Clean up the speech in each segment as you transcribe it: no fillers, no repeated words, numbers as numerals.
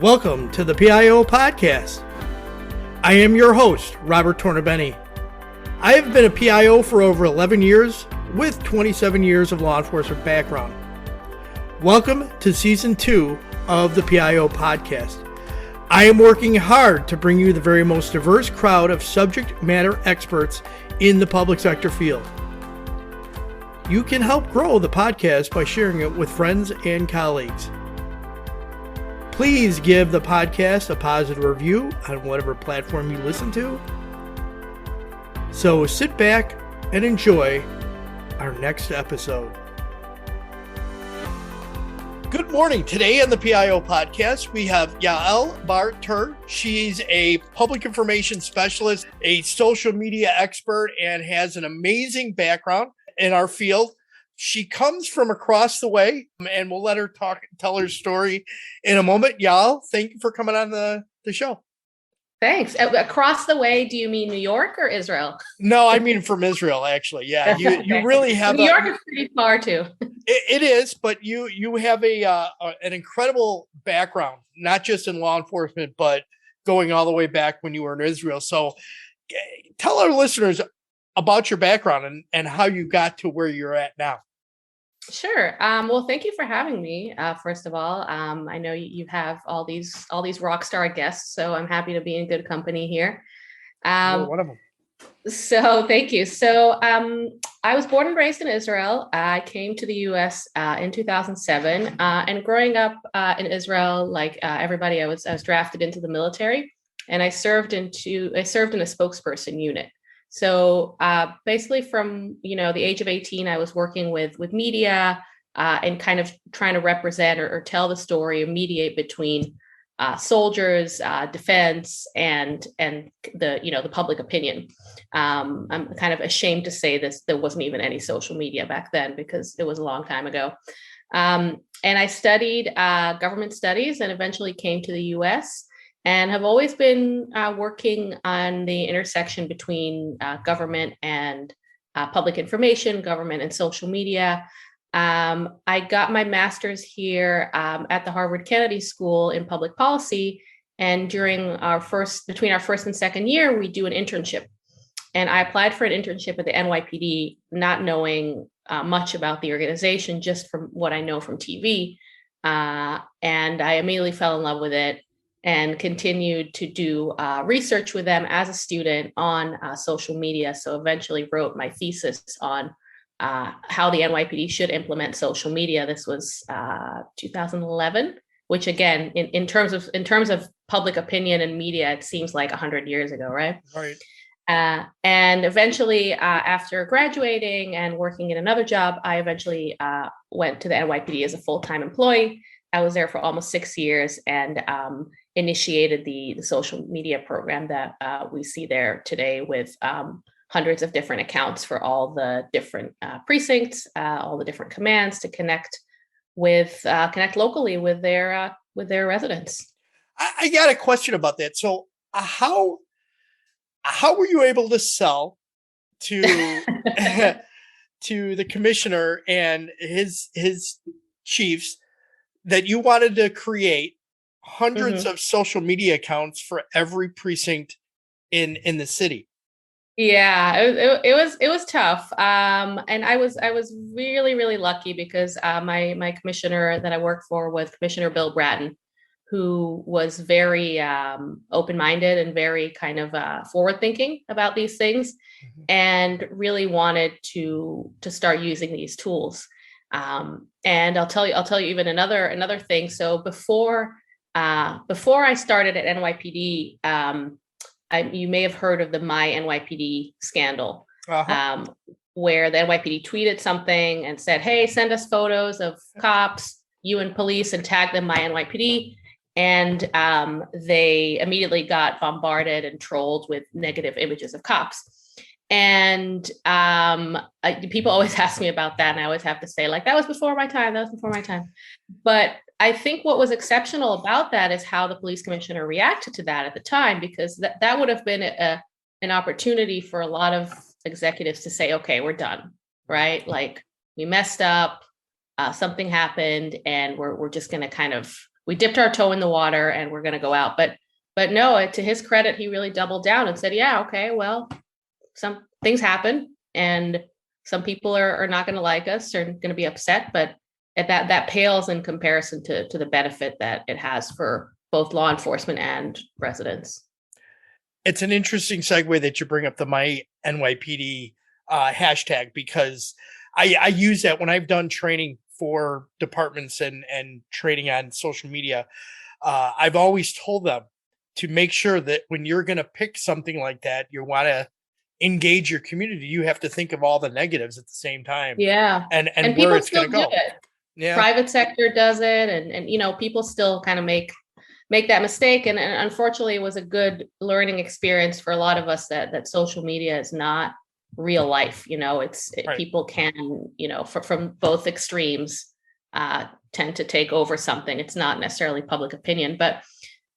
Welcome to the PIO podcast. I am your host, Robert Tornabene. I have been a PIO for over 11 years with 27 years of law enforcement background. Welcome to season 2 of the PIO podcast. I am working hard to bring you the very most diverse crowd of subject matter experts in the public sector field. You can help grow the podcast by sharing it with friends and colleagues. Please give the podcast a positive review on whatever platform you listen to. So sit back and enjoy our next episode. Good morning. Today on the PIO podcast, we have Yael Barter. She's a public information specialist, a social media expert, and has an amazing background in our field. She comes from across the way, and we'll let her tell her story in a moment. Yael, thank you for coming on the show. Thanks. Across the way, do you mean New York or Israel? No, I mean from Israel, actually. Yeah, you really have. New York is pretty far too. It is, but you have an incredible background, not just in law enforcement, but going all the way back when you were in Israel. So tell our listeners about your background and how you got to where you're at now. Sure. Well, thank you for having me. First of all, I know you have all these rock star guests, so I'm happy to be in good company here. You're one of them. So thank you. So I was born and raised in Israel. I came to the U.S. In 2007, and growing up in Israel, like everybody, I was drafted into the military, and I served in a spokesperson unit. So basically from, the age of 18, I was working with media and kind of trying to represent or tell the story or mediate between soldiers, defense, and the public opinion. I'm kind of ashamed to say this. There wasn't even any social media back then because it was a long time ago. And I studied government studies and eventually came to the U.S. and have always been working on the intersection between government and public information, government and social media. I got my master's here at the Harvard Kennedy School in public policy. And between our first and second year, we do an internship. And I applied for an internship at the NYPD, not knowing much about the organization, just from what I know from TV. And I immediately fell in love with it and continued to do research with them as a student on social media. So eventually wrote my thesis on how the NYPD should implement social media. This was 2011, which again, in terms of public opinion and media, it seems like 100 years ago, right? Right. And eventually, after graduating and working in another job, I eventually went to the NYPD as a full-time employee. I was there for almost 6 years and initiated the social media program that we see there today with hundreds of different accounts for all the different precincts, all the different commands to connect locally with their residents. I got a question about that. So how were you able to sell to to the commissioner and his chiefs that you wanted to create hundreds of social media accounts for every precinct in the city? Yeah, it was tough. And I was really, really lucky because my commissioner that I worked for was Commissioner Bill Bratton, who was very open-minded and very kind of forward-thinking about these things, and really wanted to start using these tools. And I'll tell you even another thing. So before I started at NYPD, you may have heard of the My NYPD scandal, where the NYPD tweeted something and said, "Hey, send us photos of cops, you and police, and tag them My NYPD." And they immediately got bombarded and trolled with negative images of cops. And people always ask me about that, and I always have to say, like, that was before my time. But I think what was exceptional about that is how the police commissioner reacted to that at the time, because that would have been an opportunity for a lot of executives to say, okay, we're done, right? Like, we messed up, something happened, and we're just going to kind of we dipped our toe in the water and we're going to go out. But no, to his credit, he really doubled down and said, yeah, okay, well, some things happen and some people are not going to like us or going to be upset, but that pales in comparison to the benefit that it has for both law enforcement and residents. It's an interesting segue that you bring up the My NYPD hashtag, because I use that when I've done training for departments and training on social media. I've always told them to make sure that when you're going to pick something like that, you want to engage your community. You have to think of all the negatives at the same time. Yeah. And where people it's going to still go. do it. Yeah. Private sector does it. And people still kind of make that mistake. And unfortunately, it was a good learning experience for a lot of us that social media is not real life. Right. People can, from both extremes, tend to take over something. It's not necessarily public opinion. But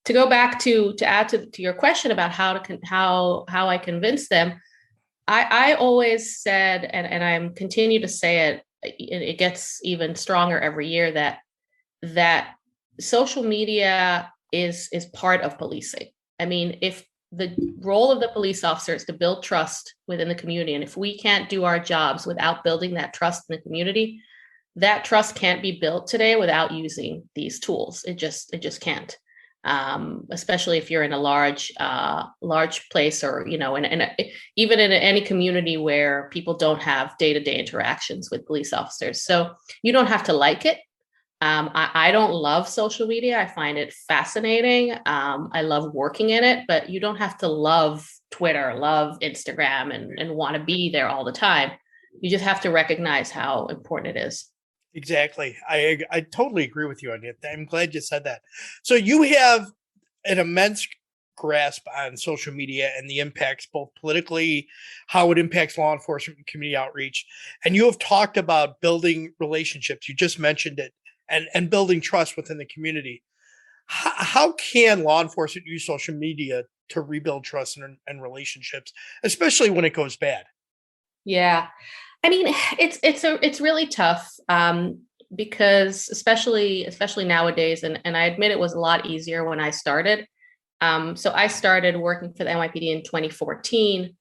to go back to add to your question about how I convince them, I always said, and I continue to say it gets even stronger every year, that social media is part of policing. I mean, if the role of the police officer is to build trust within the community, and if we can't do our jobs without building that trust in the community, that trust can't be built today without using these tools. It just can't. Especially if you're in a large place, or even in any community where people don't have day-to-day interactions with police officers. So you don't have to like it. I don't love social media. I find it fascinating. I love working in it, but you don't have to love Twitter, love Instagram, and want to be there all the time. You just have to recognize how important it is. Exactly. I totally agree with you on it. I'm glad you said that. So you have an immense grasp on social media and the impacts, both politically, how it impacts law enforcement and community outreach. And you have talked about building relationships. You just mentioned it, and building trust within the community. How can law enforcement use social media to rebuild trust and relationships, especially when it goes bad? Yeah. I mean, it's really tough, because especially nowadays, and I admit it was a lot easier when I started. So I started working for the NYPD in 2014.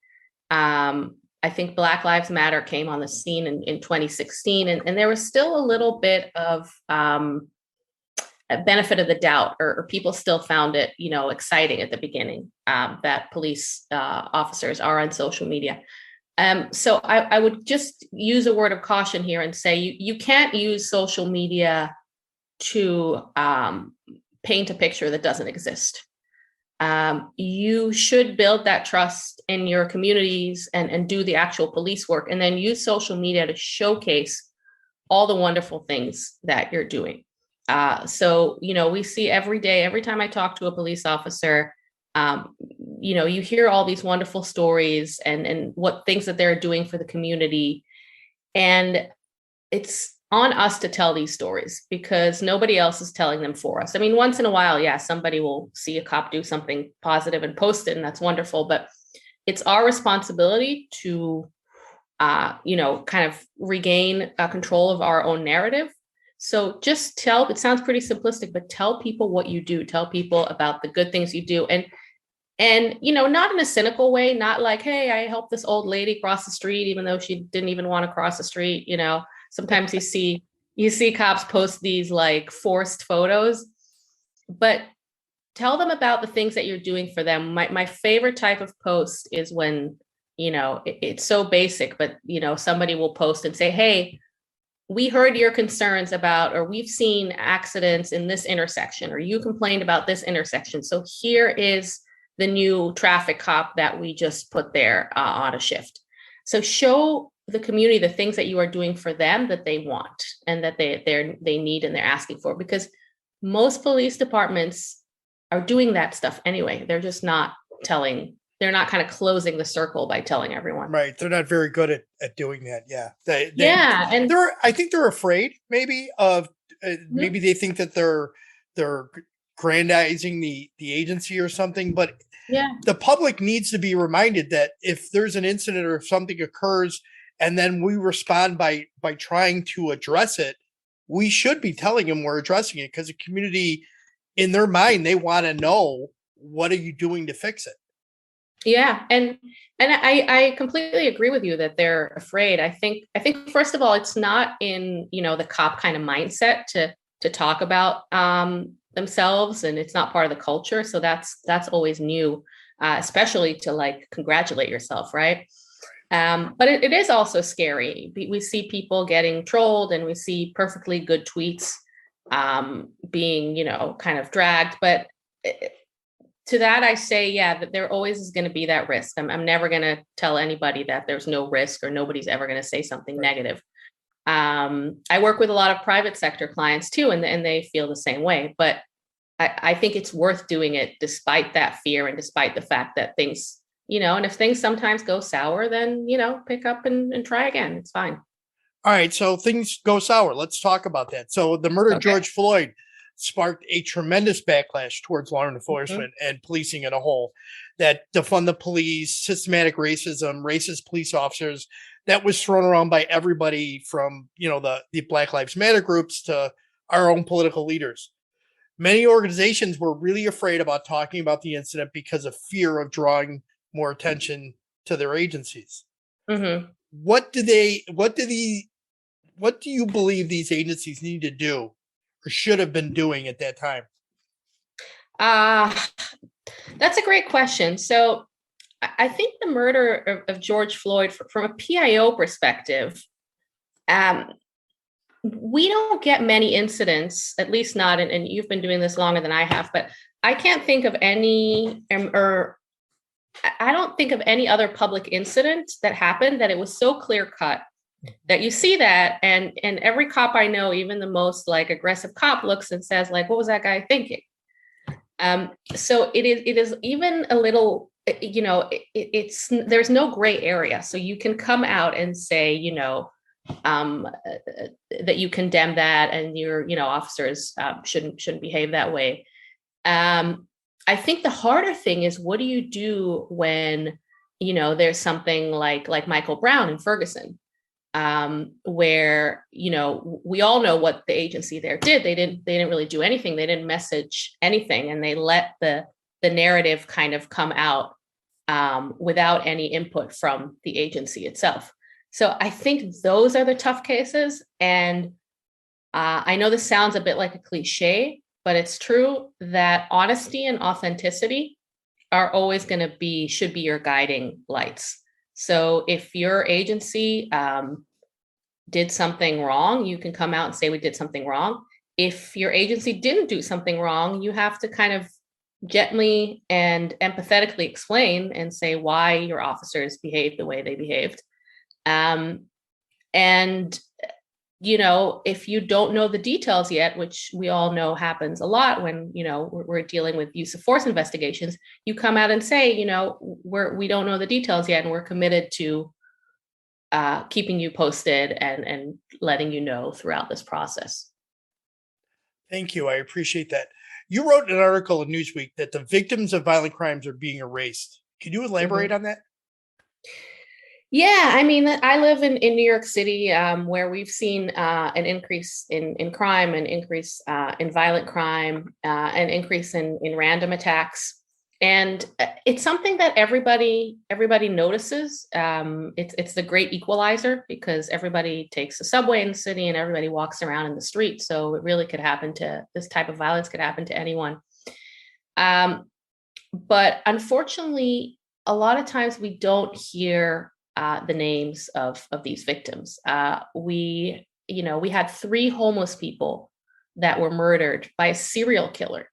I think Black Lives Matter came on the scene in 2016, and there was still a little bit of a benefit of the doubt, or people still found it, exciting at the beginning, that police officers are on social media. So I would just use a word of caution here and say you can't use social media to paint a picture that doesn't exist. You should build that trust in your communities and do the actual police work, and then use social media to showcase all the wonderful things that you're doing. So we see every day, every time I talk to a police officer, you hear all these wonderful stories and what things that they're doing for the community. And it's on us to tell these stories, because nobody else is telling them for us. I mean, once in a while, yeah, somebody will see a cop do something positive and post it, and that's wonderful. But it's our responsibility to, kind of regain control of our own narrative. So just it sounds pretty simplistic, but tell people what you do. Tell people about the good things you do. And not in a cynical way, not like, hey, I helped this old lady cross the street, even though she didn't even want to cross the street. Sometimes you see cops post these like forced photos, but tell them about the things that you're doing for them. My favorite type of post is when, it's so basic, but, somebody will post and say, hey, we heard your concerns about, or we've seen accidents in this intersection, or you complained about this intersection. So here is the new traffic cop that we just put there on a shift. So show the community the things that you are doing for them that they want and that they need and they're asking for, because most police departments are doing that stuff anyway. They're just not telling. They're not kind of closing the circle by telling everyone. Right. They're not very good at doing that. Yeah. And I think they're afraid maybe of, maybe they think that they're grandizing the agency or something, but yeah, the public needs to be reminded that if there's an incident or if something occurs and then we respond by trying to address it, we should be telling them we're addressing it, because the community, in their mind, they want to know, what are you doing to fix it? Yeah, and I completely agree with you that they're afraid. I think first of all, it's not in the cop kind of mindset to talk about themselves, and it's not part of the culture. So that's always new, especially to like congratulate yourself, right? But it is also scary. We see people getting trolled, and we see perfectly good tweets being kind of dragged, but to that, I say, yeah, that there always is going to be that risk. I'm never going to tell anybody that there's no risk or nobody's ever going to say something negative. I work with a lot of private sector clients too, and they feel the same way. But I think it's worth doing it despite that fear and despite the fact that things, and if things sometimes go sour, then, pick up and try again. It's fine. All right, so things go sour. Let's talk about that. So the murder of George Floyd sparked a tremendous backlash towards law enforcement and policing in a whole, that defund the police, systematic racism, racist police officers, that was thrown around by everybody from, the Black Lives Matter groups to our own political leaders. Many organizations were really afraid about talking about the incident because of fear of drawing more attention to their agencies. Mm-hmm. What do you believe these agencies need to do or should have been doing at that time? That's a great question. So I think the murder of George Floyd, from a PIO perspective, we don't get many incidents, at least not, and you've been doing this longer than I have, but I can't think of any, or I don't think of any other public incident that happened that it was so clear cut that you see that, and every cop I know, even the most like aggressive cop, looks and says like, what was that guy thinking? So it is even a little, it's there's no gray area. So you can come out and say, that you condemn that, and your, officers shouldn't behave that way. I think the harder thing is, what do you do when, there's something like Michael Brown in Ferguson, where, we all know what the agency there did. They didn't really do anything. They didn't message anything, and they let the narrative kind of come out without any input from the agency itself. So I think those are the tough cases. And I know this sounds a bit like a cliche, but it's true that honesty and authenticity are always should be your guiding lights. So if your agency did something wrong, you can come out and say, we did something wrong. If your agency didn't do something wrong, you have to kind of gently and empathetically explain and say why your officers behaved the way they behaved. And, if you don't know the details yet, which we all know happens a lot when, we're dealing with use of force investigations, you come out and say, we don't know the details yet, and we're committed to keeping you posted and letting you know throughout this process. Thank you. I appreciate that. You wrote an article in Newsweek that the victims of violent crimes are being erased. Can you elaborate on that? Yeah, I mean, I live in New York City, where we've seen an increase in crime, an increase in violent crime, an increase in random attacks. And it's something that everybody notices. It's the great equalizer, because everybody takes the subway in the city and everybody walks around in the street. So it really could happen this type of violence could happen to anyone. But unfortunately, a lot of times we don't hear the names of these victims. We had 3 homeless people that were murdered by a serial killer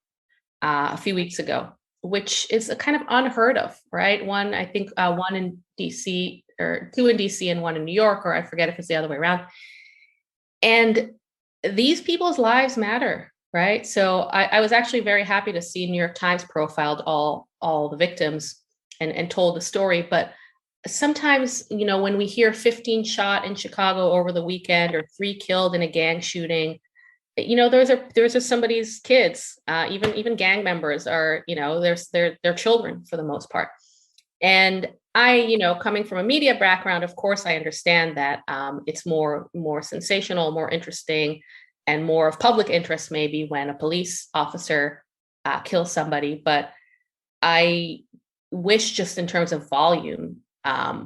a few weeks ago, which is a kind of unheard of, right? One, I think one in DC, or 2 in DC and 1 in New York, or I forget if it's the other way around. And these people's lives matter, right? So I was actually very happy to see New York Times profiled all the victims and told the story. But sometimes, when we hear 15 shot in Chicago over the weekend, or 3 killed in a gang shooting, those are somebody's kids. Even gang members are, they're children for the most part. And I, coming from a media background, of course, I understand that it's more sensational, more interesting, and more of public interest maybe when a police officer kills somebody. But I wish, just in terms of volume,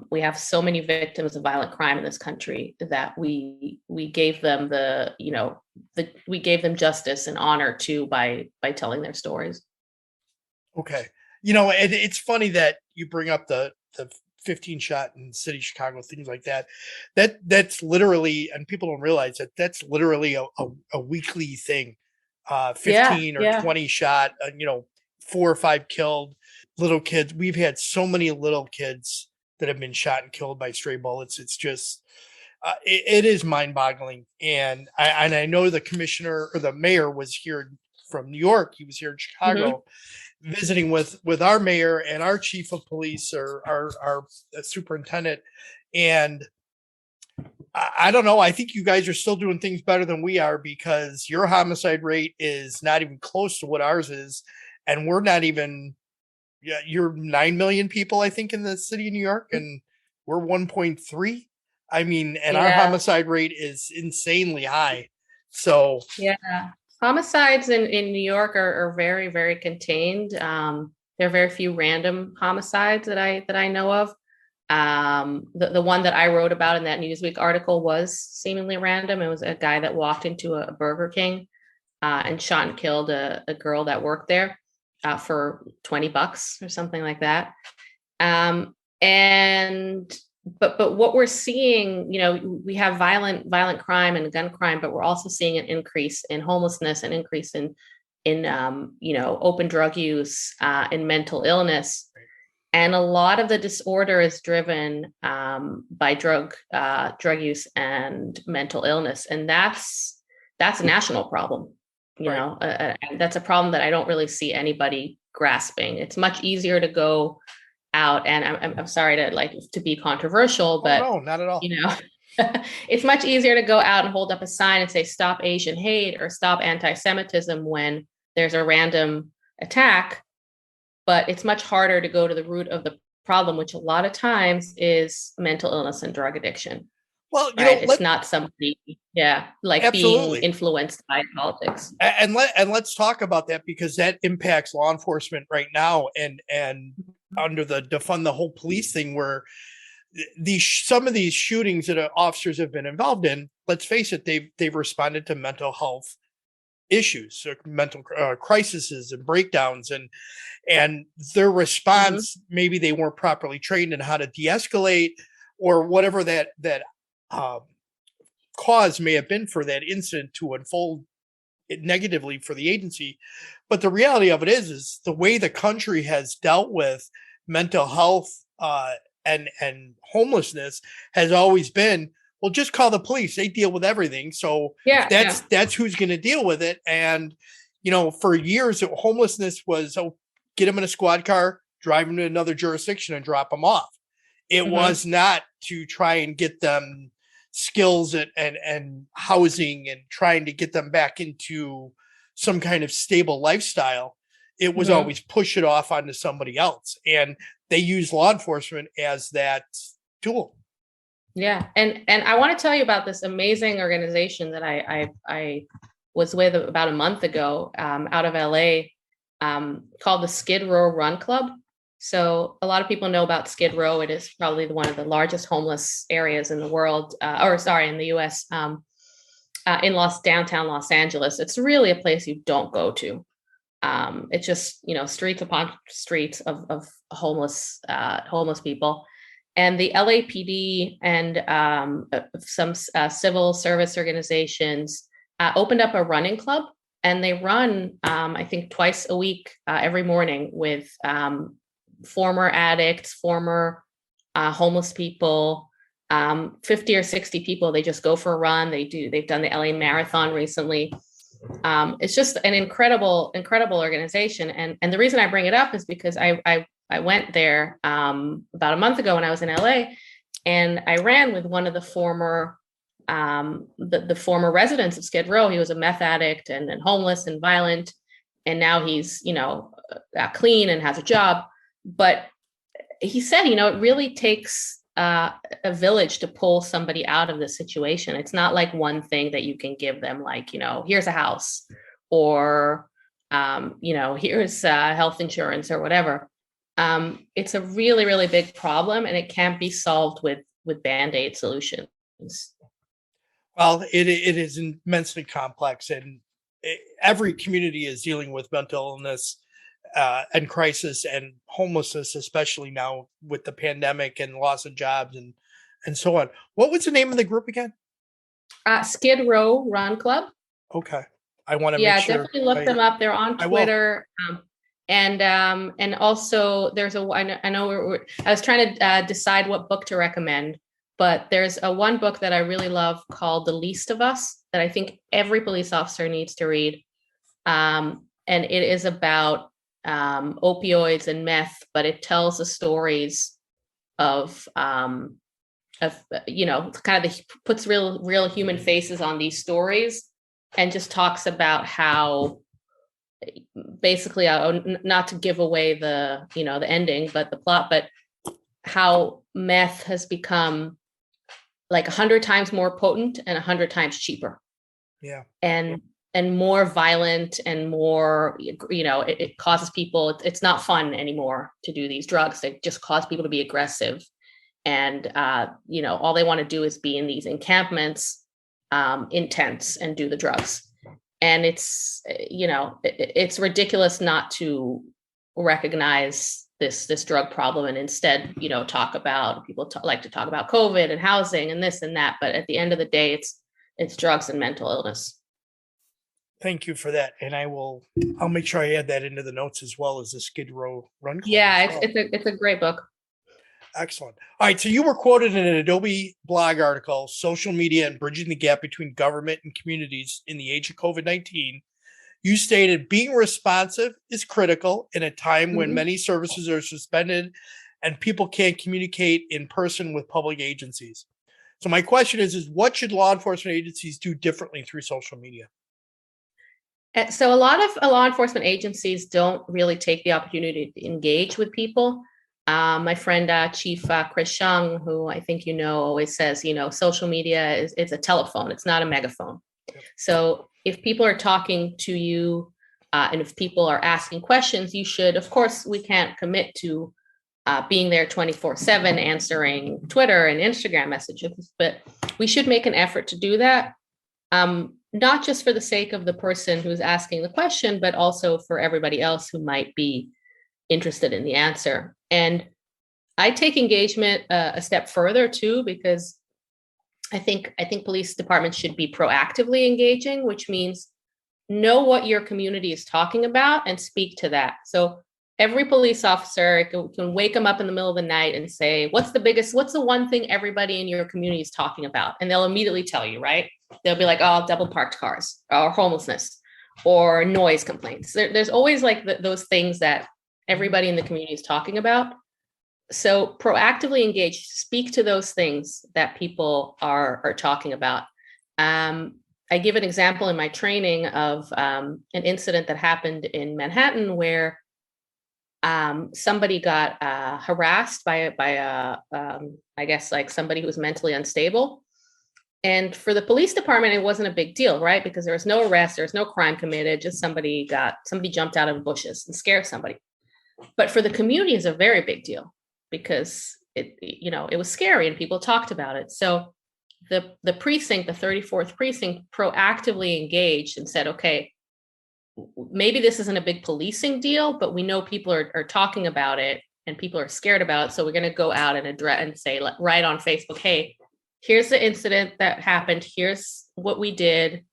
we have so many victims of violent crime in this country that we gave them we gave them justice and honor too by telling their stories. Okay. It's funny that you bring up the 15 shot in the city of Chicago, things like that. That's literally, and people don't realize that that's literally a weekly thing. 15 or 20 shot, 4 or 5 killed little kids. We've had so many little kids that have been shot and killed by stray bullets. It's just, it is mind boggling. And I know the commissioner or the mayor was here from New York. He was here in Chicago visiting with our mayor and our chief of police or our superintendent. And I don't know. I think you guys are still doing things better than we are, because your homicide rate is not even close to what ours is. And we're not even, you're 9 million people, I think, in the city of New York, and we're 1.3. I mean, and our homicide rate is insanely high. So homicides in New York are very, very contained. There are very few random homicides that I know of. The one that I wrote about in that Newsweek article was seemingly random. It was a guy that walked into a Burger King and shot and killed a girl that worked there for $20 or something like that. But what we're seeing, we have violent crime and gun crime, but we're also seeing an increase in homelessness, an increase in open drug use, in mental illness. And a lot of the disorder is driven by drug use and mental illness. And that's a national problem. That's a problem that I don't really see anybody grasping. It's much easier to go out, and I'm sorry to be controversial, but no, not at all. It's much easier to go out and hold up a sign and say stop Asian hate or stop anti-Semitism when there's a random attack. But it's much harder to go to the root of the problem, which a lot of times is mental illness and drug addiction. Well, it's not somebody, absolutely being influenced by politics. And let's talk about that, because that impacts law enforcement right now, and under the defund the whole police thing, where some of these shootings that officers have been involved in, let's face it, they've responded to mental health issues, so mental crises and breakdowns, and their response, maybe they weren't properly trained in how to de-escalate or whatever that cause may have been for that incident to unfold negatively for the agency. But the reality of it is the way the country has dealt with mental health and homelessness has always been, well, just call the police. They deal with everything. So that's who's going to deal with it. And, for years, homelessness was, get them in a squad car, drive them to another jurisdiction and drop them off. It was not to try and get them skills and housing and trying to get them back into some kind of stable lifestyle. It was always push it off onto somebody else. And they use law enforcement as that tool. Yeah. And I want to tell you about this amazing organization that I was with about a month ago out of LA called the Skid Row Run Club. So a lot of people know about Skid Row. It is probably one of the largest homeless areas in the world, in the US, in downtown Los Angeles. It's really a place you don't go to. It's just, streets upon streets of homeless people. And the LAPD and some civil service organizations opened up a running club, and they run, I think, twice a week, every morning with former addicts, former homeless people, 50 or 60 people. They just go for a run. They've done the LA Marathon recently. It's just an incredible organization. And the reason I bring it up is because I went there about a month ago when I was in LA, and I ran with one of the former the former residents of Skid Row. He was a meth addict and homeless and violent, and now he's clean and has a job. But he said, it really takes a village to pull somebody out of this situation. It's not like one thing that you can give them, like, here's a house, or here's health insurance or whatever. It's a really, really big problem, and it can't be solved with Band-Aid solutions. Well, it is immensely complex, and every community is dealing with mental illness and crisis and homelessness, especially now with the pandemic and loss of jobs and so on. What was the name of the group again? Skid Row Run Club. Okay, I want to make sure. Definitely look them up. They're on Twitter. And also there's I know I was trying to decide what book to recommend, but there's one book that I really love called The Least of Us that I think every police officer needs to read. And it is about opioids and meth, but it tells the stories of kind of puts real human faces on these stories, and just talks about how basically, not to give away the the ending, but the plot, but how meth has become like 100 times more potent and 100 times cheaper. Yeah. And more violent, and more, it causes people, it's not fun anymore to do these drugs. They just cause people to be aggressive. And, all they want to do is be in these encampments, in tents, and do the drugs. And it's, it's ridiculous not to recognize this drug problem, and instead, talk about, people like to talk about COVID and housing and this and that. But at the end of the day, it's drugs and mental illness. Thank you for that. And I'll make sure I add that into the notes, as well as the Skid Row Run Club. Yeah, it's a great book. Excellent. All right. So you were quoted in an Adobe blog article, Social Media and Bridging the Gap Between Government and Communities in the Age of COVID-19. You stated, being responsive is critical in a time when many services are suspended and people can't communicate in person with public agencies. So my question is what should law enforcement agencies do differently through social media? So a lot of law enforcement agencies don't really take the opportunity to engage with people. My friend, Chief Chris Shung, who I think always says, social media is a telephone. It's not a megaphone. Yep. So if people are talking to you, and if people are asking questions, you should, of course, we can't commit to being there 24/7 answering Twitter and Instagram messages, but we should make an effort to do that. Not just for the sake of the person who's asking the question, but also for everybody else who might be interested in the answer. And I take engagement a step further too, because I think police departments should be proactively engaging, which means know what your community is talking about and speak to that. So every police officer can wake them up in the middle of the night and say, what's the one thing everybody in your community is talking about? And they'll immediately tell you, right? They'll be like, oh, double parked cars, or homelessness, or noise complaints. There's always like those things that everybody in the community is talking about. So proactively engage, speak to those things that people are talking about. I give an example in my training of an incident that happened in Manhattan where somebody got harassed by I guess like somebody who was mentally unstable. And for the police department, it wasn't a big deal, right? Because there was no arrest, there was no crime committed, just somebody jumped out of the bushes and scared somebody. But for the community, it's a very big deal because it was scary and people talked about it. So the precinct, the 34th precinct, proactively engaged and said, okay, maybe this isn't a big policing deal, but we know people are talking about it and people are scared about it. So we're going to go out and address and say, write on Facebook, hey, here's the incident that happened. Here's what we did.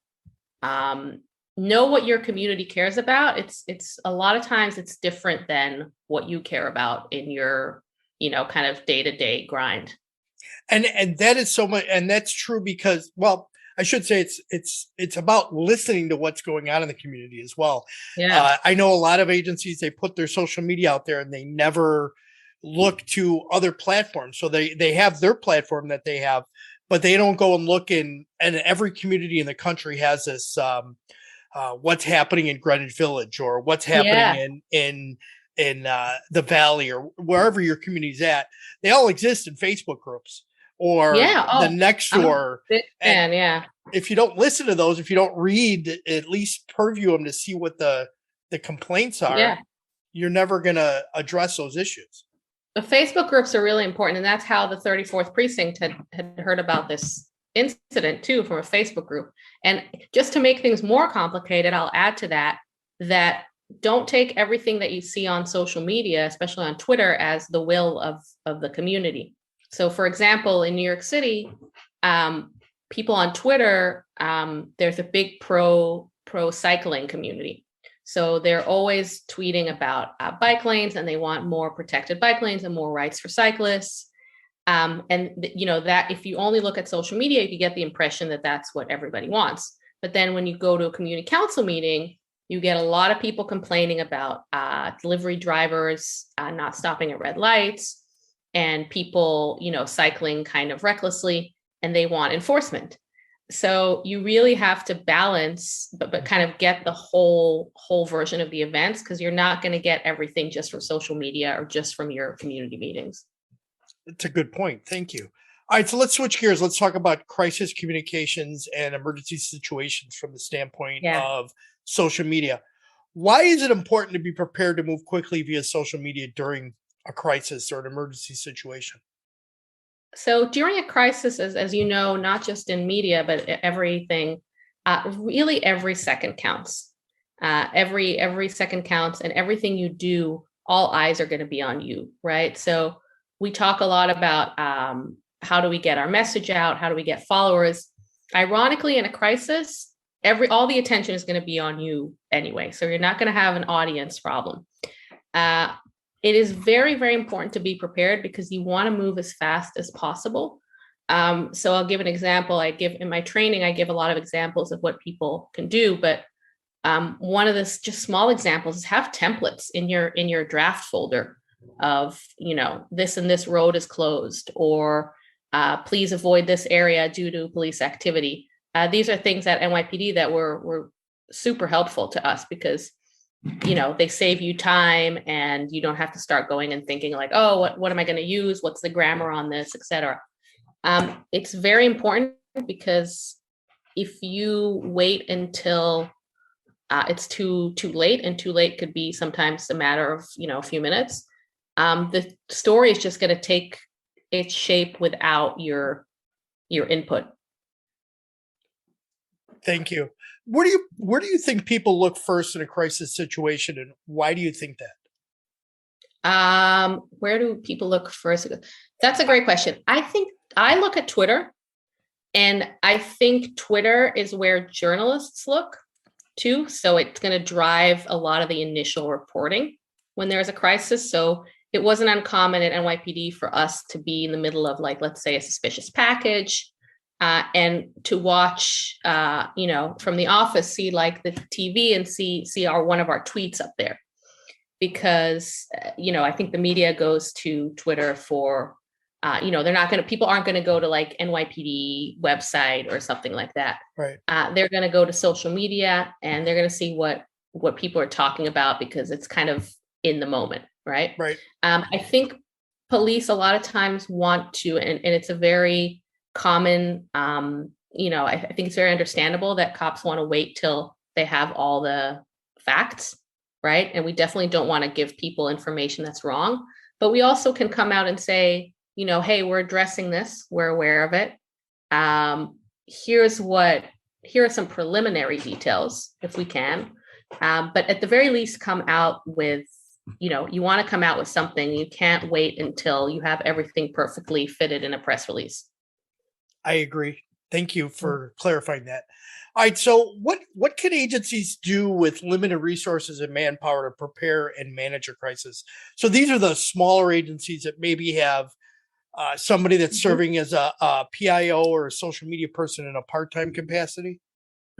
Know what your community cares about. It's a lot of times it's different than what you care about in your, kind of day-to-day grind. And that is so much, and that's true because, well, I should say it's about listening to what's going on in the community as well. Yeah. I know a lot of agencies, they put their social media out there and they never look to other platforms. So they have their platform that they have, but they don't go and look and every community in the country has this, what's happening in Greenwich Village or what's happening in in the Valley or wherever your community's at, they all exist in Facebook groups or Yeah. the Oh, next I'm a door. big And fan. Yeah. if you don't listen to those, if you don't read, at least purview them to see what the complaints are, Yeah. you're never going to address those issues. The Facebook groups are really important. And that's how the 34th precinct had heard about this incident too, from a Facebook group. And just to make things more complicated, I'll add to that, that don't take everything that you see on social media, especially on Twitter, as the will of the community. So for example, in New York City, people on Twitter, there's a big pro cycling community. So they're always tweeting about bike lanes, and they want more protected bike lanes and more rights for cyclists. That if you only look at social media, you can get the impression that that's what everybody wants. But then when you go to a community council meeting, you get a lot of people complaining about delivery drivers not stopping at red lights, and people, cycling kind of recklessly, and they want enforcement. So you really have to balance, but kind of get the whole version of the events, because you're not going to get everything just from social media or just from your community meetings. That's a good point. Thank you. All right, so let's switch gears. Let's talk about crisis communications and emergency situations from the standpoint of social media. Why is it important to be prepared to move quickly via social media during a crisis or an emergency situation? So during a crisis, as you know, not just in media, but everything, really every second counts. Every second counts, and everything you do, all eyes are going to be on you, right? So we talk a lot about how do we get our message out? How do we get followers? Ironically, in a crisis, all the attention is going to be on you anyway. So you're not going to have an audience problem. It is very, very important to be prepared, because you want to move as fast as possible. So I'll give an example. In my training, I give a lot of examples of what people can do. But one of the just small examples is have templates in your draft folder of, this and this road is closed, or please avoid this area due to police activity. These are things at NYPD that were super helpful to us, because they save you time, and you don't have to start going and thinking like, oh, what am I going to use? What's the grammar on this, etc. It's very important, because if you wait until it's too late, and too late could be sometimes a matter of, a few minutes, the story is just going to take its shape without your input. Thank you. Where do you think people look first in a crisis situation, and why do you think that? Where do people look first? That's a great question. I think I look at Twitter, and I think Twitter is where journalists look too. So it's going to drive a lot of the initial reporting when there's a crisis. So it wasn't uncommon at NYPD for us to be in the middle of, like, let's say, a suspicious package. And to watch, from the office, see like the TV and see one of our tweets up there, because, I think the media goes to Twitter for, people aren't going to go to like NYPD website or something like that. Right. They're going to go to social media, and they're going to see what people are talking about, because it's kind of in the moment. Right. Right. I think police a lot of times want to, and it's a very common, I think it's very understandable that cops want to wait till they have all the facts, right? And we definitely don't want to give people information that's wrong, but we also can come out and say, hey, we're addressing this, we're aware of it. Here are some preliminary details, if we can, but at the very least, come out with, you want to come out with something. You can't wait until you have everything perfectly fitted in a press release. I agree. Thank you for clarifying that. All right. So what can agencies do with limited resources and manpower to prepare and manage a crisis? So these are the smaller agencies that maybe have somebody that's serving as a PIO or a social media person in a part-time capacity.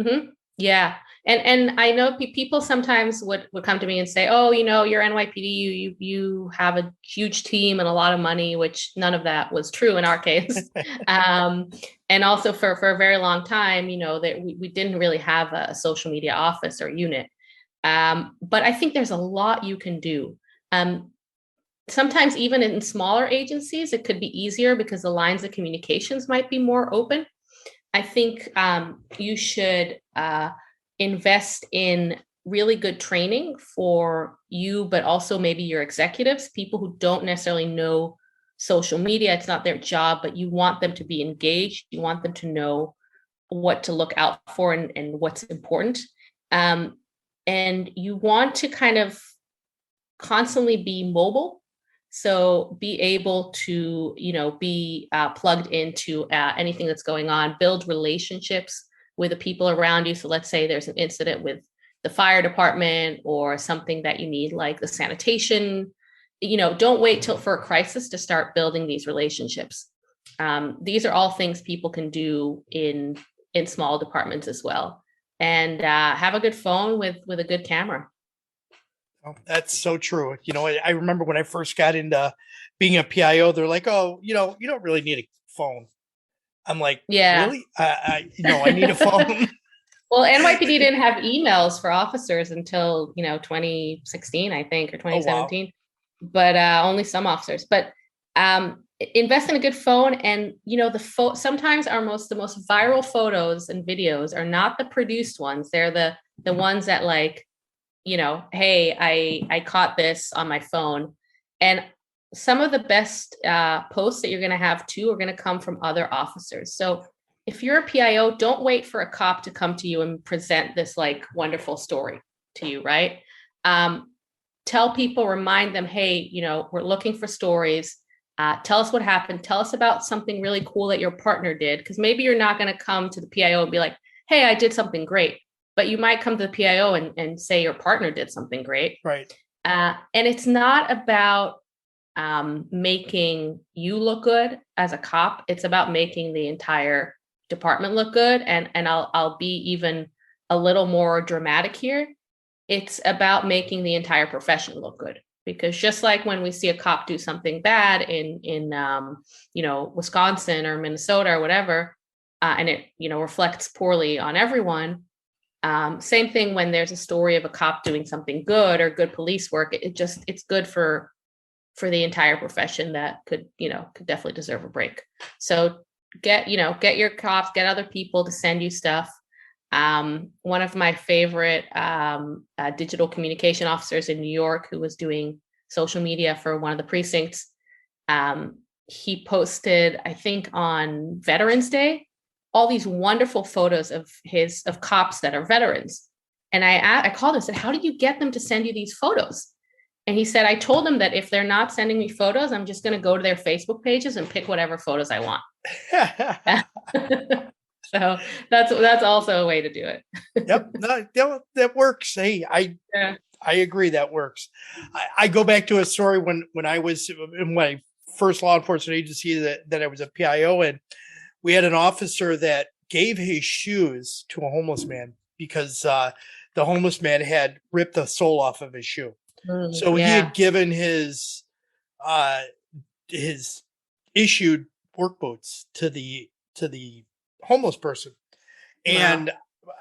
Mm-hmm. Yeah. And I know people sometimes would come to me and say, oh, you're NYPD, you have a huge team and a lot of money, which none of that was true in our case. And also for a very long time, that we didn't really have a social media office or unit. But I think there's a lot you can do. Sometimes even in smaller agencies, it could be easier because the lines of communications might be more open. I think you should invest in really good training for you, but also maybe your executives, people who don't necessarily know social media. It's not their job, but you want them to be engaged. You want them to know what to look out for and what's important. And you want to kind of constantly be mobile. So be able to, be plugged into anything that's going on, build relationships with the people around you. So let's say there's an incident with the fire department or something that you need, like the sanitation, don't wait till for a crisis to start building these relationships. These are all things people can do in small departments as well. And have a good phone with a good camera. Oh, that's so true. I remember when I first got into being a PIO, they're like, "Oh, you don't really need a phone." I'm like, Yeah. "Really? I need a phone." Well, NYPD didn't have emails for officers until 2016, I think, or 2017. Oh, wow. But only some officers. But invest in a good phone, and sometimes the most viral photos and videos are not the produced ones. They're the ones that hey, I caught this on my phone. And some of the best posts that you're going to have too are going to come from other officers. So if you're a PIO, don't wait for a cop to come to you and present this wonderful story to you, right? Tell people, remind them, hey, we're looking for stories. Tell us what happened. Tell us about something really cool that your partner did. Because maybe you're not going to come to the PIO and be like, hey, I did something great. But you might come to the PIO and say your partner did something great. Right. And it's not about making you look good as a cop. It's about making the entire department look good. And I'll be even a little more dramatic here. It's about making the entire profession look good. Because just like when we see a cop do something bad in Wisconsin or Minnesota or whatever, and it reflects poorly on everyone. Same thing when there's a story of a cop doing something good or good police work. It's good for the entire profession that could definitely deserve a break. So get your cops, get other people to send you stuff. One of my favorite digital communication officers in New York, who was doing social media for one of the precincts, he posted, I think on Veterans Day, all these wonderful photos of cops that are veterans. And I called him and said, how did you get them to send you these photos? And he said, I told them that if they're not sending me photos, I'm just going to go to their Facebook pages and pick whatever photos I want. So that's also a way to do it. Yep. No, that works. Hey, I agree. That works. I go back to a story when I was in my first law enforcement agency that I was a PIO in. We had an officer that gave his shoes to a homeless man because the homeless man had ripped the sole off of his shoe. So he had given his issued work boots to the homeless person. And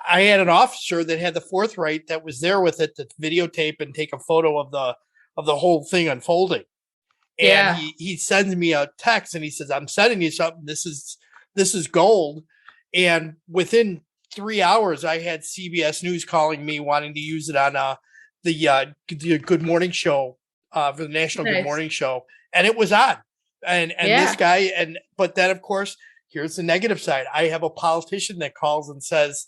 I had an officer that had the forthright that was there with it to videotape and take a photo of the whole thing unfolding. And he sends me a text and he says, I'm sending you something. This is gold. And within 3 hours, I had CBS News calling me wanting to use it on the Good Morning Show for the National Good Morning Show. And it was on. And this guy, but then of course, here's the negative side. I have a politician that calls and says,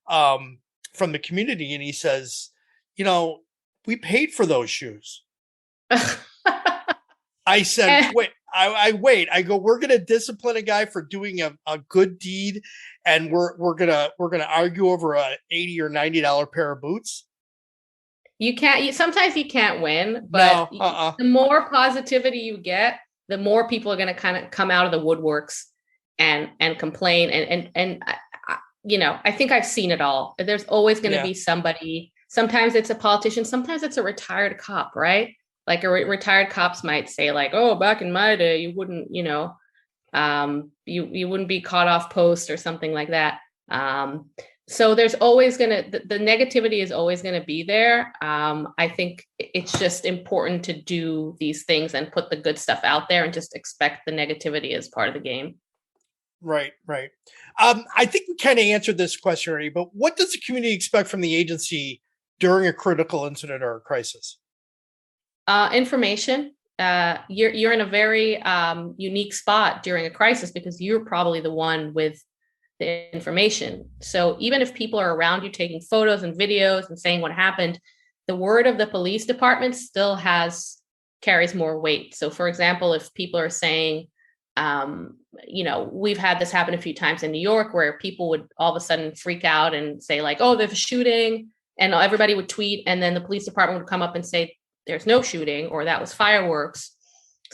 from the community, and he says, we paid for those shoes. I said, wait, I go, we're going to discipline a guy for doing a good deed. And we're going to argue over a $80 or $90 pair of boots. Sometimes you can't win, but the more positivity you get, the more people are going to kind of come out of the woodworks and complain. And I think I've seen it all. There's always going to be somebody. Sometimes it's a politician. Sometimes it's a retired cop, right? Like retired cops might say like, oh, back in my day, you wouldn't, you wouldn't be caught off post or something like that. So there's always the negativity is always going to be there. I think it's just important to do these things and put the good stuff out there and just expect the negativity as part of the game. Right, right. I think we kind of answered this question already, but what does the community expect from the agency during a critical incident or a crisis? Information. You're in a very unique spot during a crisis because you're probably the one with the information. So even if people are around you taking photos and videos and saying what happened, the word of the police department still carries more weight. So for example, if people are saying, we've had this happen a few times in New York where people would all of a sudden freak out and say like, oh, there's a shooting, and everybody would tweet, and then the police department would come up and say there's no shooting, or that was fireworks,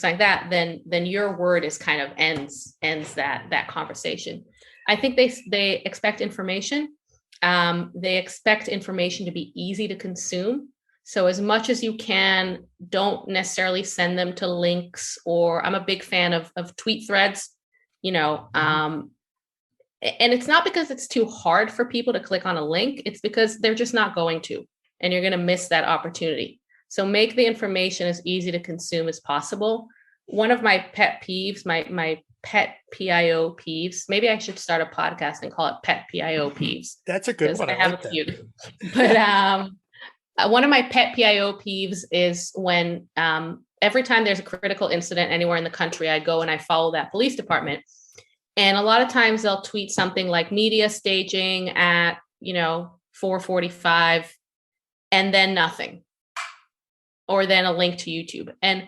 like that, then your word is kind of ends that conversation. I think they expect information. They expect information to be easy to consume. So as much as you can, don't necessarily send them to links, or I'm a big fan of tweet threads, and it's not because it's too hard for people to click on a link. It's because they're just not going to, and you're going to miss that opportunity. So make the information as easy to consume as possible. One of my pet peeves, my pet PIO peeves. Maybe I should start a podcast and call it Pet PIO Peeves. That's a good one. I have a few. But one of my pet PIO peeves is when every time there's a critical incident anywhere in the country, I go and I follow that police department. And a lot of times they'll tweet something like media staging at, 4:45, and then nothing. Or then a link to YouTube. And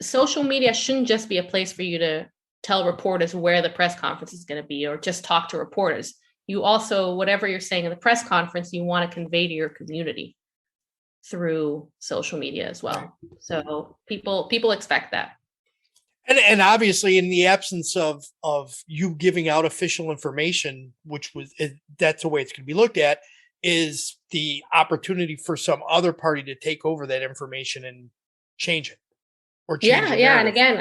social media shouldn't just be a place for you to tell reporters where the press conference is going to be, or just talk to reporters. You also, whatever you're saying in the press conference, you want to convey to your community through social media as well. So people expect that. And obviously, in the absence of you giving out official information, that's the way it's going to be looked at, is the opportunity for some other party to take over that information and change it. Or change it. Yeah. And again,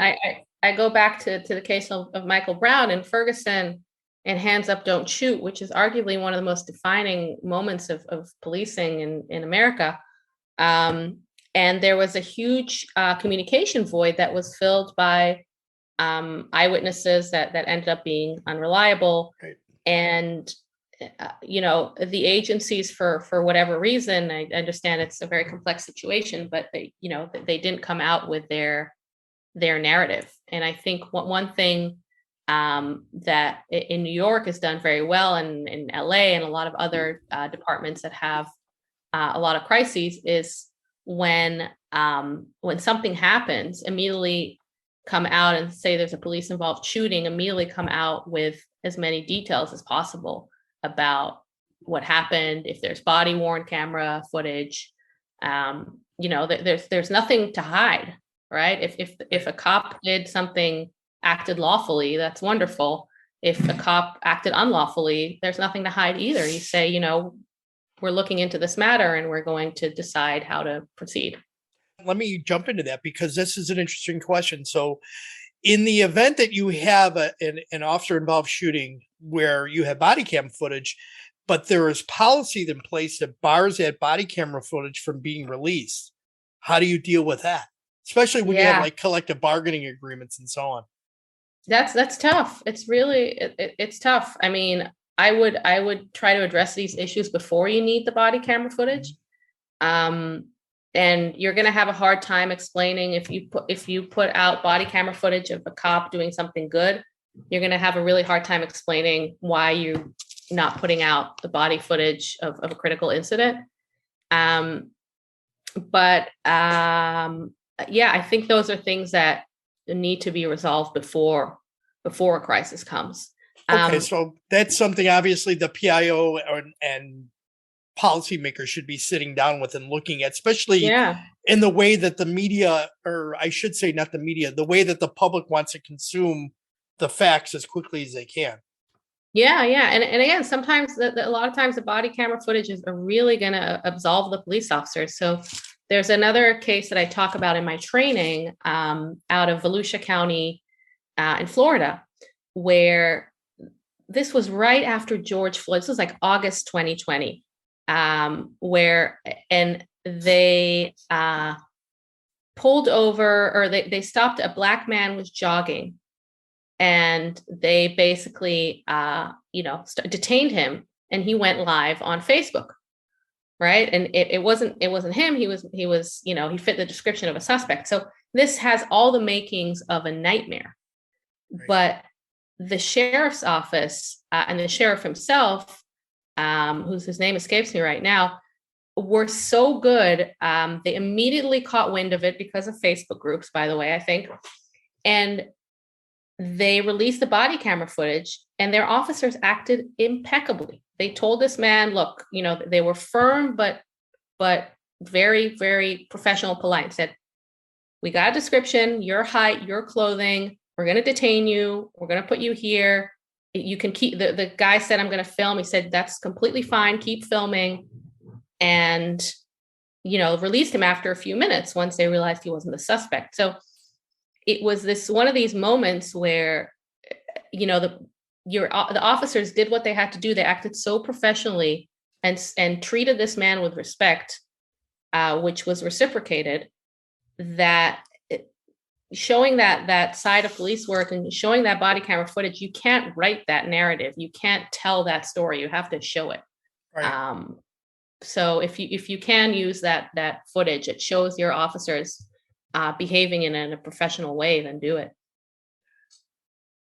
I go back to the case of Michael Brown and Ferguson and Hands Up, Don't Shoot, which is arguably one of the most defining moments of policing in America. And there was a huge communication void that was filled by eyewitnesses that ended up being unreliable. Right. And, the agencies, for whatever reason, I understand it's a very complex situation, but they didn't come out with their narrative. And I think one thing that in New York is done very well, and in LA and a lot of other departments that have a lot of crises, is when something happens, immediately come out and say there's a police involved shooting, immediately come out with as many details as possible about what happened, if there's body worn camera footage. There's nothing to hide, right? If a cop did something, acted lawfully, that's wonderful. If a cop acted unlawfully, there's nothing to hide either. You say, we're looking into this matter and we're going to decide how to proceed. Let me jump into that, because this is an interesting question. So in the event that you have an officer involved shooting where you have body cam footage, but there is policy in place that bars that body camera footage from being released, how do you deal with that? Especially when you have like collective bargaining agreements and so on. That's tough. It's really, it's tough. I mean, I would try to address these issues before you need the body camera footage. And you're going to have a hard time explaining, if you put out body camera footage of a cop doing something good, you're going to have a really hard time explaining why you're not putting out the body footage of a critical incident. I think those are things that need to be resolved before a crisis comes. Okay, so that's something obviously the PIO and policymakers should be sitting down with and looking at, especially in the way that the media, or I should say not the media, the way that the public wants to consume the facts as quickly as they can. Yeah. And again, sometimes a lot of times the body camera footage is really going to absolve the police officers. So there's another case that I talk about in my training out of Volusia County in Florida, where this was right after George Floyd. This was like August 2020, where and they pulled over, or they stopped. A black man was jogging, and they basically, detained him, and he went live on Facebook, right? And it wasn't him. He was, he fit the description of a suspect. So this has all the makings of a nightmare. Right. But the sheriff's office and the sheriff himself, whose name escapes me right now, were so good. They immediately caught wind of it because of Facebook groups, by the way, I think. And they released the body camera footage, and their officers acted impeccably. They told this man, look, they were firm, but very, very professional, polite, said, we got a description, your height, your clothing, we're going to detain you. We're going to put you here. You can keep, the guy said, I'm going to film. He said, that's completely fine. Keep filming. And, released him after a few minutes once they realized he wasn't the suspect. So it was one of these moments where, the officers did what they had to do. They acted so professionally and treated this man with respect, which was reciprocated, that showing that side of police work and showing that body camera footage, you can't write that narrative. You can't tell that story. You have to show it. Right. So if you can use that footage, it shows your officers behaving in a professional way, then do it.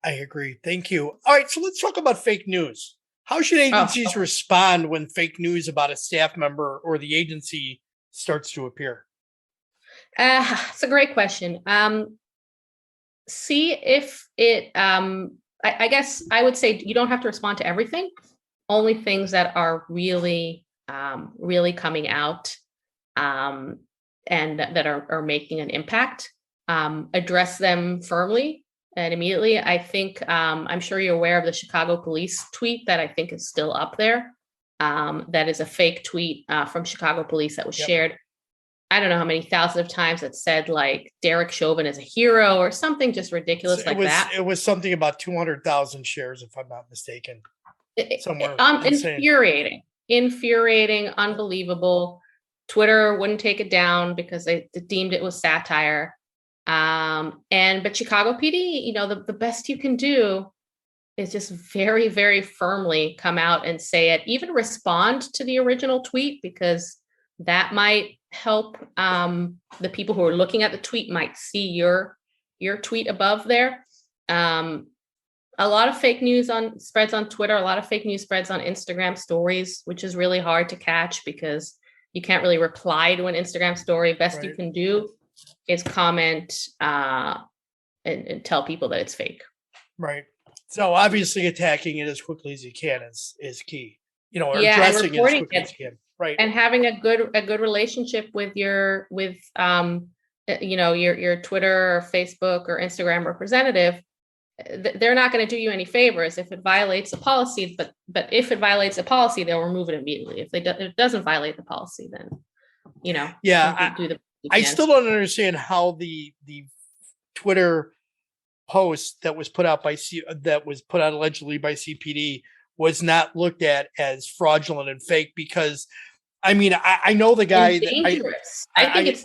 I agree. Thank you. All right, so let's talk about fake news. How should agencies respond when fake news about a staff member or the agency starts to appear? It's a great question. See if it, I guess I would say you don't have to respond to everything, only things that are really, really coming out and that are making an impact. Address them firmly and immediately. I think, I'm sure you're aware of the Chicago police tweet that I think is still up there. That is a fake tweet from Chicago police that was shared. I don't know how many thousands of times it said like Derek Chauvin is a hero or something just ridiculous that. It was something about 200,000 shares, if I'm not mistaken. Somewhere infuriating, unbelievable. Twitter wouldn't take it down because they deemed it was satire. But Chicago PD, the best you can do is just very, very firmly come out and say it, even respond to the original tweet, because that might help the people who are looking at the tweet might see your tweet above there. A lot of fake news spreads on Twitter, a lot of fake news spreads on Instagram stories, which is really hard to catch because you can't really reply to an Instagram story. Best you can do is comment and tell people that it's fake. Right. So obviously attacking it as quickly as you can is key. Or addressing it as quickly as you can. Right. And having a good relationship with your Twitter or Facebook or Instagram representative. They're not going to do you any favors if it violates a policy, but if it violates a policy, they'll remove it immediately. If it doesn't violate the policy, then I still don't understand how the Twitter post that was put out allegedly by CPD was not looked at as fraudulent and fake, because I mean, I know the guy. Dangerous. I think it's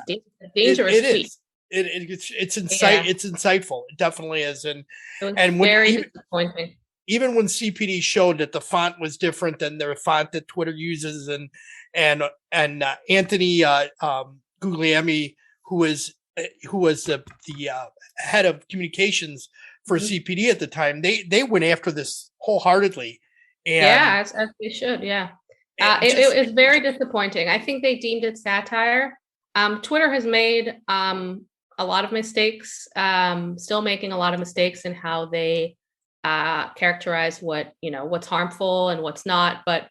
dangerous. It is. It's insightful. It definitely is. And disappointing. Even when CPD showed that the font was different than the font that Twitter uses, and Anthony Guglielmi, who was the head of communications for CPD at the time, they went after this wholeheartedly. And as they should. Yeah. It was very disappointing. I think they deemed it satire. Twitter has made a lot of mistakes, still making a lot of mistakes in how they characterize what's harmful and what's not. But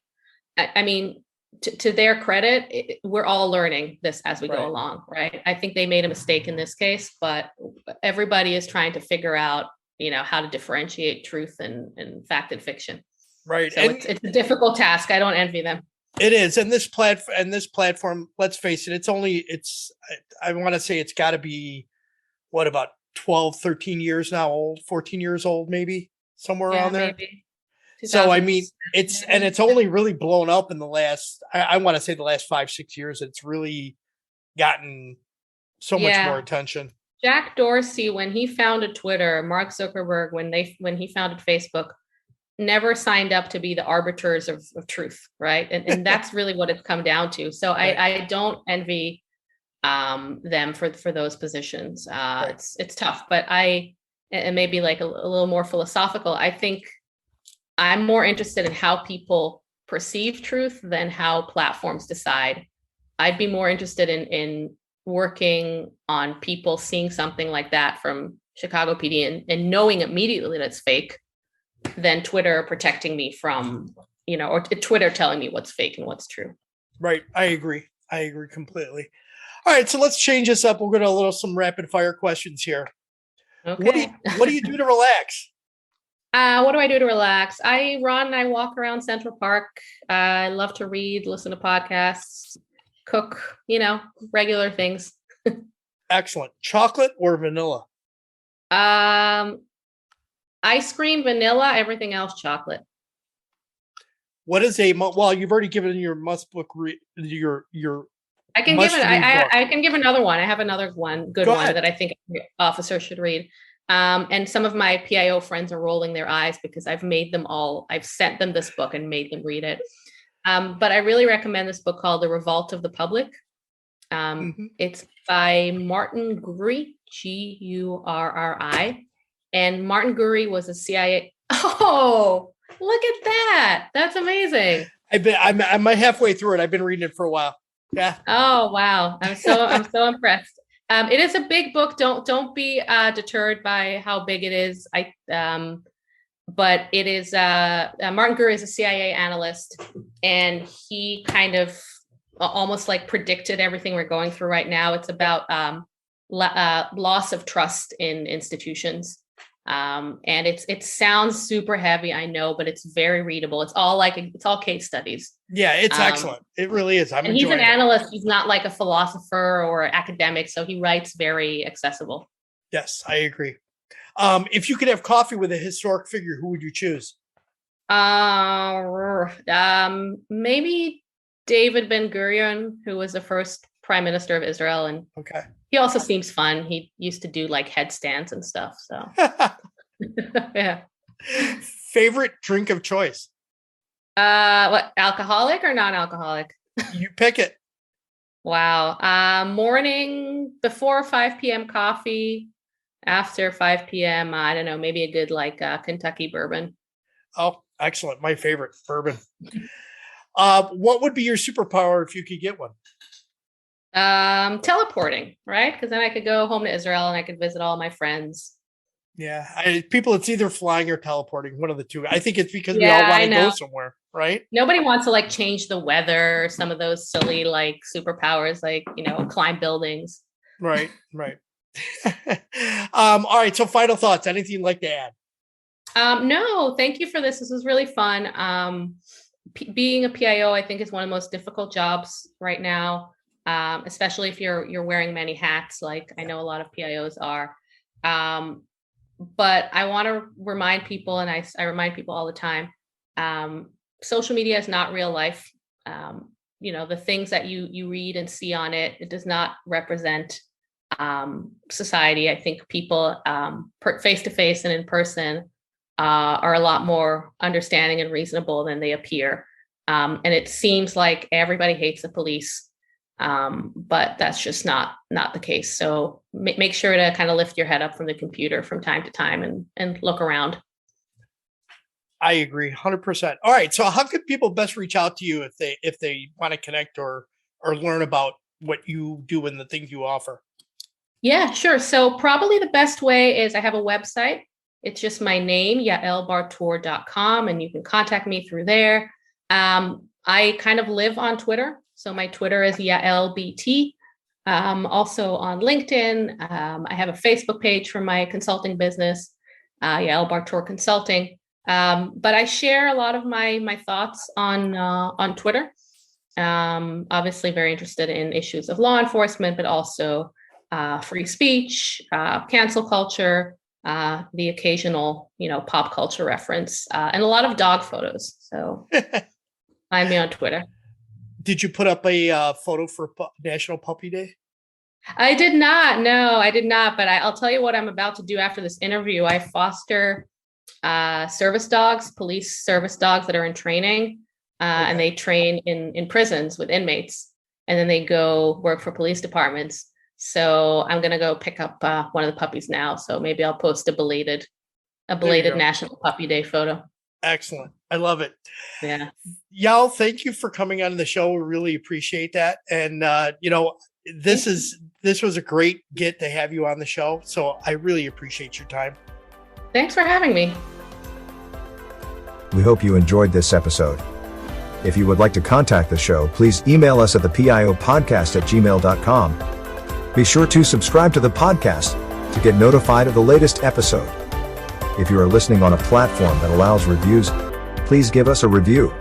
I mean, to their credit, we're all learning this as we go along, right? I think they made a mistake in this case, but everybody is trying to figure out, how to differentiate truth and fact and fiction. Right. So it's a difficult task. I don't envy them. It is. And this platform, let's face it, I want to say it's got to be about 12, 13 years now old, 14 years old, maybe somewhere around there. Maybe. So, I 2000. mean, it's only really blown up in the last, I want to say the last 5-6 years. It's really gotten so much more Yeah. attention. Jack Dorsey, when he founded Twitter, Mark Zuckerberg, when he founded Facebook, never signed up to be the arbiters of truth, right? And that's really what it's come down to. So Right. I don't envy them for those positions. Right. It's tough, but and maybe like a little more philosophical. I think I'm more interested in how people perceive truth than how platforms decide. I'd be more interested in working on people seeing something like that from Chicago PD and knowing immediately that it's fake than Twitter protecting me from, or Twitter telling me what's fake and what's true. Right. I agree completely. All right. So let's change this up. We're going to some rapid fire questions here. Okay. What do you do to relax? What do I do to relax? I run, I walk around Central Park. I love to read, listen to podcasts, cook, regular things. Excellent. Chocolate or vanilla? Ice cream, vanilla, everything else chocolate. What is you've already given your must book your I can give it. I can give another one. I have another one, good one that I think officers should read. And some of my PIO friends are rolling their eyes because I've sent them this book and made them read it. But I really recommend this book called The Revolt of the Public. It's by Martin Gurri, Gurri. And Martin Gurri was a CIA. Oh, look at that. That's amazing. I'm halfway through it. I've been reading it for a while. Yeah. Oh, wow. I'm so impressed. It is a big book. Don't be deterred by how big it is. But it is Martin Gurri is a CIA analyst, and he kind of almost like predicted everything we're going through right now. It's about loss of trust in institutions. And it sounds super heavy, I know, but it's very readable. It's all case studies. Yeah, it's excellent. It really is. And he's an analyst. He's not like a philosopher or academic, so he writes very accessible. Yes, I agree. If you could have coffee with a historic figure, who would you choose? Maybe David Ben-Gurion, who was the first prime minister of Israel, and okay. He also seems fun. He used to do like headstands and stuff. So, yeah. Favorite drink of choice? What, alcoholic or non-alcoholic? You pick it. Wow. Morning before 5 p.m. coffee. After 5 p.m. I don't know, maybe a good like Kentucky bourbon. Oh, excellent. My favorite, bourbon. What would be your superpower if you could get one? Teleporting, right? Because then I could go home to Israel and I could visit all my friends. Yeah, it's either flying or teleporting, one of the two. I think it's because we all want to go somewhere, right? Nobody wants to like change the weather or some of those silly like superpowers, like, climb buildings. Right. All right. So final thoughts, anything you'd like to add? No, thank you for this. This was really fun. Being a PIO, I think, is one of the most difficult jobs right now. Especially if you're wearing many hats, like I know a lot of PIOs are. But I want to remind people, and I remind people all the time, social media is not real life. The things that you read and see on it, it does not represent society. I think people face to face and in person are a lot more understanding and reasonable than they appear. And it seems like everybody hates the police. But that's just not the case. So make sure to kind of lift your head up from the computer from time to time and look around. I agree 100%. All right. So how could people best reach out to you if they want to connect or learn about what you do and the things you offer? Yeah, sure. So probably the best way is I have a website. It's just my name, yaelbartour.com, and you can contact me through there. I kind of live on Twitter. So my Twitter is YaelBT. Also on LinkedIn. I have a Facebook page for my consulting business, Yael Bartour Consulting. But I share a lot of my thoughts on Twitter. Obviously very interested in issues of law enforcement, but also free speech, cancel culture, the occasional, pop culture reference, and a lot of dog photos. So find me on Twitter. Did you put up a photo for National Puppy Day? I did not. No, I did not. But I'll tell you what I'm about to do after this interview. I foster service dogs, police service dogs that are in training, and they train in prisons with inmates, and then they go work for police departments. So I'm going to go pick up one of the puppies now. So maybe I'll post a belated National Puppy Day photo. Excellent. I love it. Yeah. Yael, thank you for coming on the show. We really appreciate that. And, this was a great get to have you on the show. So I really appreciate your time. Thanks for having me. We hope you enjoyed this episode. If you would like to contact the show, please email us at thepiopodcast@gmail.com. Be sure to subscribe to the podcast to get notified of the latest episode. If you are listening on a platform that allows reviews, please give us a review.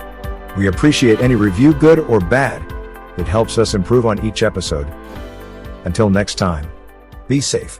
We appreciate any review, good or bad. It helps us improve on each episode. Until next time, be safe.